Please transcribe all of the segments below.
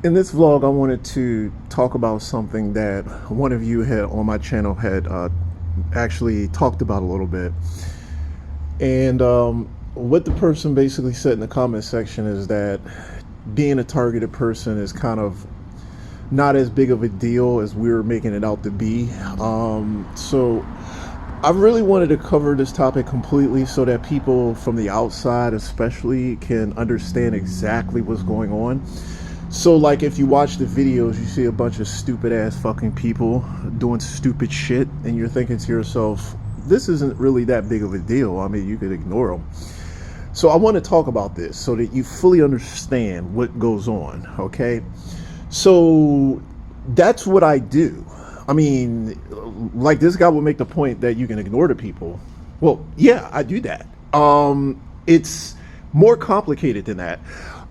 In this vlog, I wanted to talk about something that one of you had on my channel had actually talked about a little bit. And what the person basically said in the comment section is that being a targeted person is kind of not as big of a deal as we're making it out to be. So I really wanted to cover this topic completely so that people from the outside especially can understand exactly what's going on. So like if you watch the videos, you see a bunch of stupid ass fucking people doing stupid shit and you're thinking to yourself, this isn't really that big of a deal. I mean, you could ignore them. So I want to talk about this so that you fully understand what goes on, okay? So that's what I do. I mean, like this guy will make the point that you can ignore the people. Well, yeah, I do that. It's more complicated than that.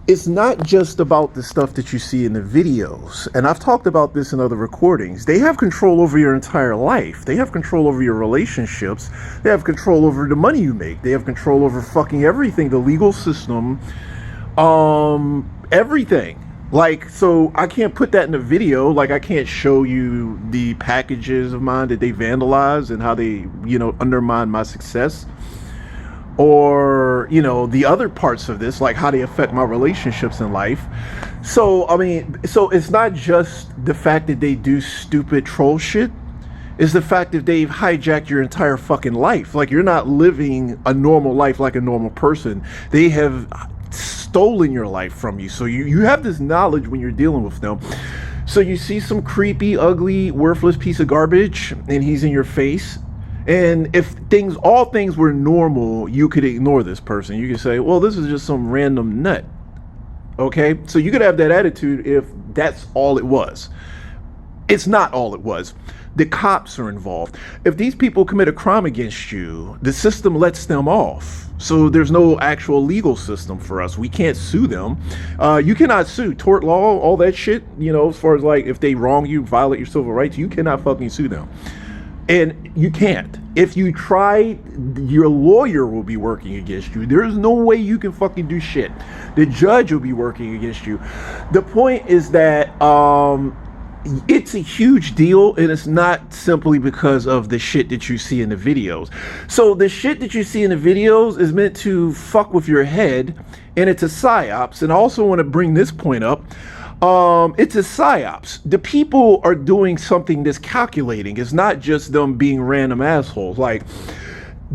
It's not just about the stuff that you see in the videos. And I've talked about this in other recordings. They have control over your entire life. They have control over your relationships. They have control over the money you make. They have control over fucking everything, the legal system, everything. Like, so I can't put that in a video. Like, I can't show you the packages of mine that they vandalize and how they, undermine my success. Or, the other parts of this, like how they affect my relationships in life. So, I mean, so it's not just the fact that they do stupid troll shit. It's the fact that they've hijacked your entire fucking life. Like, you're not living a normal life like a normal person. They have stolen your life from you. So you have this knowledge when you're dealing with them. So you see some creepy, ugly, worthless piece of garbage and he's in your face. And if all things were normal, you could ignore this person. You could say, well, this is just some random nut. Okay? So you could have that attitude if that's all it was. It's not all it was. The cops are involved. If these people commit a crime against you, the system lets them off. So there's no actual legal system for us. We can't sue them. You cannot sue. Tort law, all that shit, as far as like if they wrong you, violate your civil rights, you cannot fucking sue them. And you can't. If you try, your lawyer will be working against you. There's no way you can fucking do shit. The judge will be working against you. The point is that it's a huge deal, and it's not simply because of the shit that you see in the videos. So the shit that you see in the videos is meant to fuck with your head, and it's a psyops. And I also want to bring this point up. It's a psyops. The people are doing something that's calculating. It's not just them being random assholes. Like,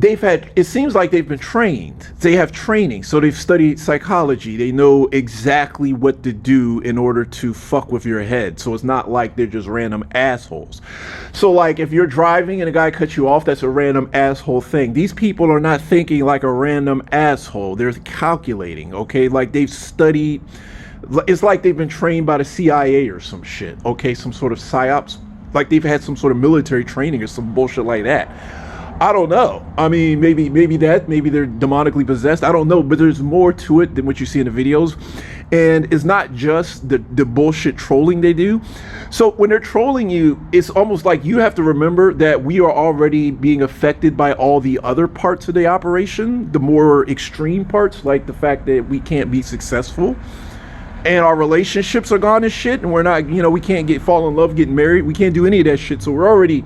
it seems like they've been trained. They have training. So they've studied psychology. They know exactly what to do in order to fuck with your head. So it's not like they're just random assholes. So like if you're driving and a guy cuts you off, that's a random asshole thing. These people are not thinking like a random asshole. They're calculating, okay? Like they've studied. It's like they've been trained by the CIA or some shit, okay? Some sort of psyops, like they've had some sort of military training or some bullshit like that. I don't know. I mean, maybe they're demonically possessed. I don't know, but there's more to it than what you see in the videos. And it's not just the bullshit trolling they do. So when they're trolling you, it's almost like you have to remember that we are already being affected by all the other parts of the operation, the more extreme parts, like the fact that we can't be successful. And our relationships are gone as shit, and we're not, we can't fall in love, get married. We can't do any of that shit. So we're already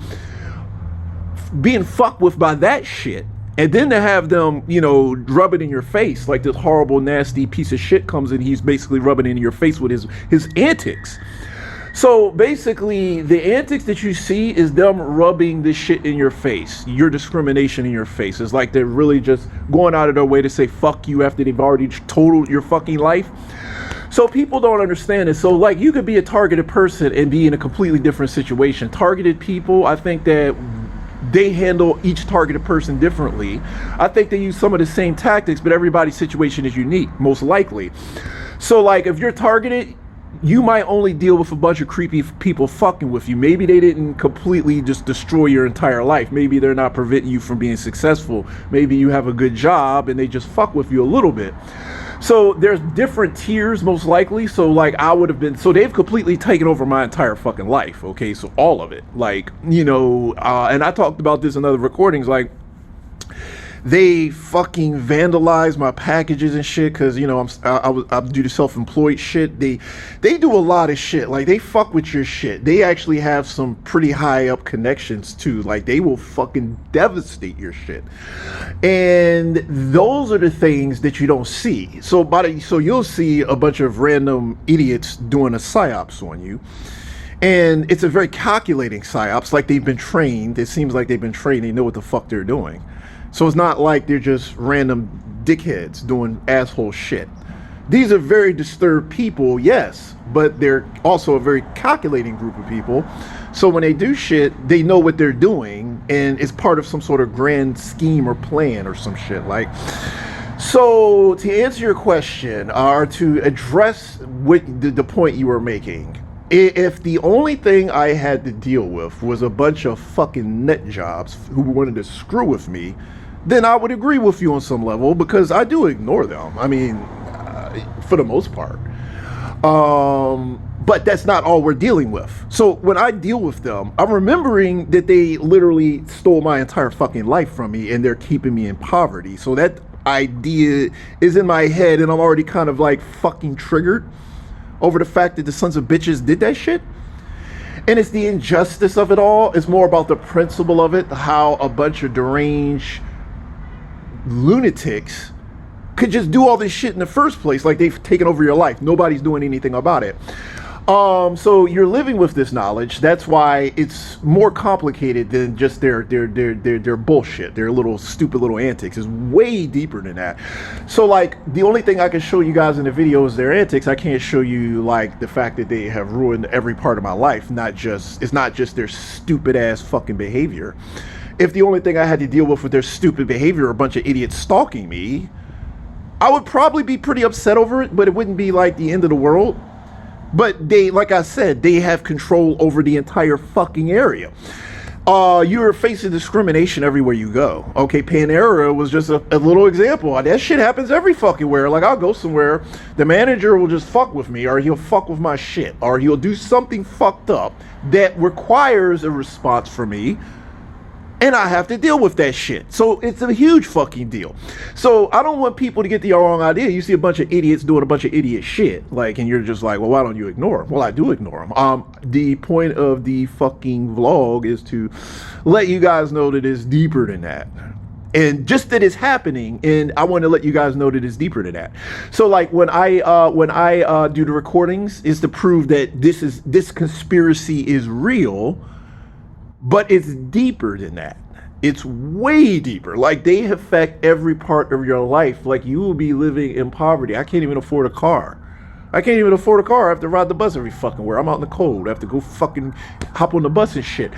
being fucked with by that shit. And then to have them, rub it in your face, like this horrible, nasty piece of shit comes in, he's basically rubbing it in your face with his antics. So basically, the antics that you see is them rubbing this shit in your face, your discrimination in your face. It's like they're really just going out of their way to say fuck you after they've already totaled your fucking life. So people don't understand it. So like you could be a targeted person and be in a completely different situation. Targeted people, I think that they handle each targeted person differently. I think they use some of the same tactics, but everybody's situation is unique, most likely. So like if you're targeted, you might only deal with a bunch of creepy people fucking with you. Maybe they didn't completely just destroy your entire life. Maybe they're not preventing you from being successful. Maybe you have a good job and they just fuck with you a little bit. So there's different tiers, most likely. So like so they've completely taken over my entire fucking life. Okay, so all of it, like, and I talked about this in other recordings, like They fucking vandalize my packages and shit because you know I do the self-employed shit. They do a lot of shit. Like they fuck with your shit. They actually have some pretty high up connections too. Like they will fucking devastate your shit. And those are the things that you don't see. So you'll see a bunch of random idiots doing a psyops on you. And it's a very calculating psyops, like they've been trained. It seems like they've been trained. They know what the fuck they're doing. So it's not like they're just random dickheads doing asshole shit. These are very disturbed people, yes, but they're also a very calculating group of people. So when they do shit, they know what they're doing, and it's part of some sort of grand scheme or plan or some shit. Like, so to answer your question, or to address what the point you were making, if the only thing I had to deal with was a bunch of fucking nut jobs who wanted to screw with me, then I would agree with you on some level, because I do ignore them. I mean, for the most part. But that's not all we're dealing with. So when I deal with them, I'm remembering that they literally stole my entire fucking life from me, and they're keeping me in poverty. So that idea is in my head, and I'm already kind of like fucking triggered over the fact that the sons of bitches did that shit. And it's the injustice of it all. It's more about the principle of it, how a bunch of deranged lunatics could just do all this shit in the first place. Like they've taken over your life. Nobody's doing anything about it. So you're living with this knowledge. That's why it's more complicated than just their bullshit. Their little stupid little antics is way deeper than that. So like the only thing I can show you guys in the video is their antics. I can't show you like the fact that they have ruined every part of my life. It's not just their stupid ass fucking behavior. If the only thing I had to deal with their stupid behavior are a bunch of idiots stalking me, I would probably be pretty upset over it, but it wouldn't be like the end of the world. But they, like I said, they have control over the entire fucking area. You're facing discrimination everywhere you go. Okay, Panera was just a little example. That shit happens every fucking where. Like I'll go somewhere, the manager will just fuck with me, or he'll fuck with my shit, or he'll do something fucked up that requires a response from me. And I have to deal with that shit. So it's a huge fucking deal. So I don't want people to get the wrong idea. You see a bunch of idiots doing a bunch of idiot shit. Like, and you're just like, well, why don't you ignore them? Well, I do ignore them. The point of the fucking vlog is to let you guys know that it's deeper than that. And just that it's happening, and I want to let you guys know that it's deeper than that. So like when I do the recordings, is to prove that this conspiracy is real. But it's deeper than that. It's way deeper. Like they affect every part of your life. Like you will be living in poverty. I can't even afford a car. I can't even afford a car. I have to ride the bus every fucking where. I'm out in the cold. I have to go fucking hop on the bus and shit.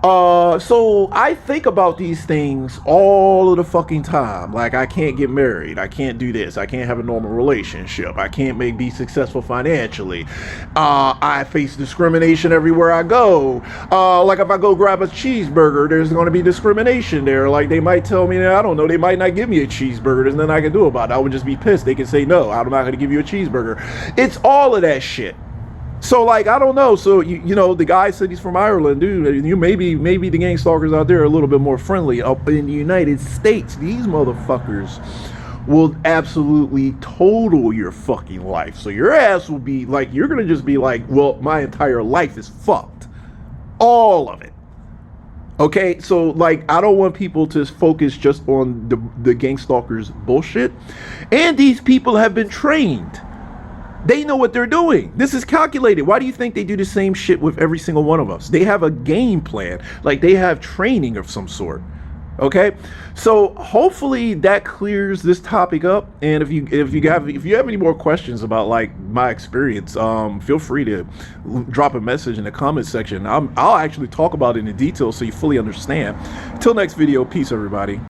So I think about these things all of the fucking time. Like I can't get married. I can't do this. I can't have a normal relationship. I can't be successful financially. I face discrimination everywhere I go. Like if I go grab a cheeseburger, there's going to be discrimination there. Like they might tell me, I don't know, they might not give me a cheeseburger. There's nothing I can do about it. I would just be pissed. They can say, no, I'm not going to give you a cheeseburger. It's all of that shit. So like I don't know. So you know the guy said he's from Ireland, dude. You maybe the gang stalkers out there are a little bit more friendly. Up in the United States, these motherfuckers will absolutely total your fucking life. So your ass will be like, you're gonna just be like, well, my entire life is fucked, all of it. Okay, so like I don't want people to focus just on the gang stalkers bullshit. And these people have been trained. They know what they're doing. This is calculated. Why do you think they do the same shit with every single one of us? They have a game plan. Like they have training of some sort. Okay, so hopefully that clears this topic up. And if you have any more questions about like my experience, feel free to drop a message in the comment section. I'll actually talk about it in detail so you fully understand. Till next video, peace everybody.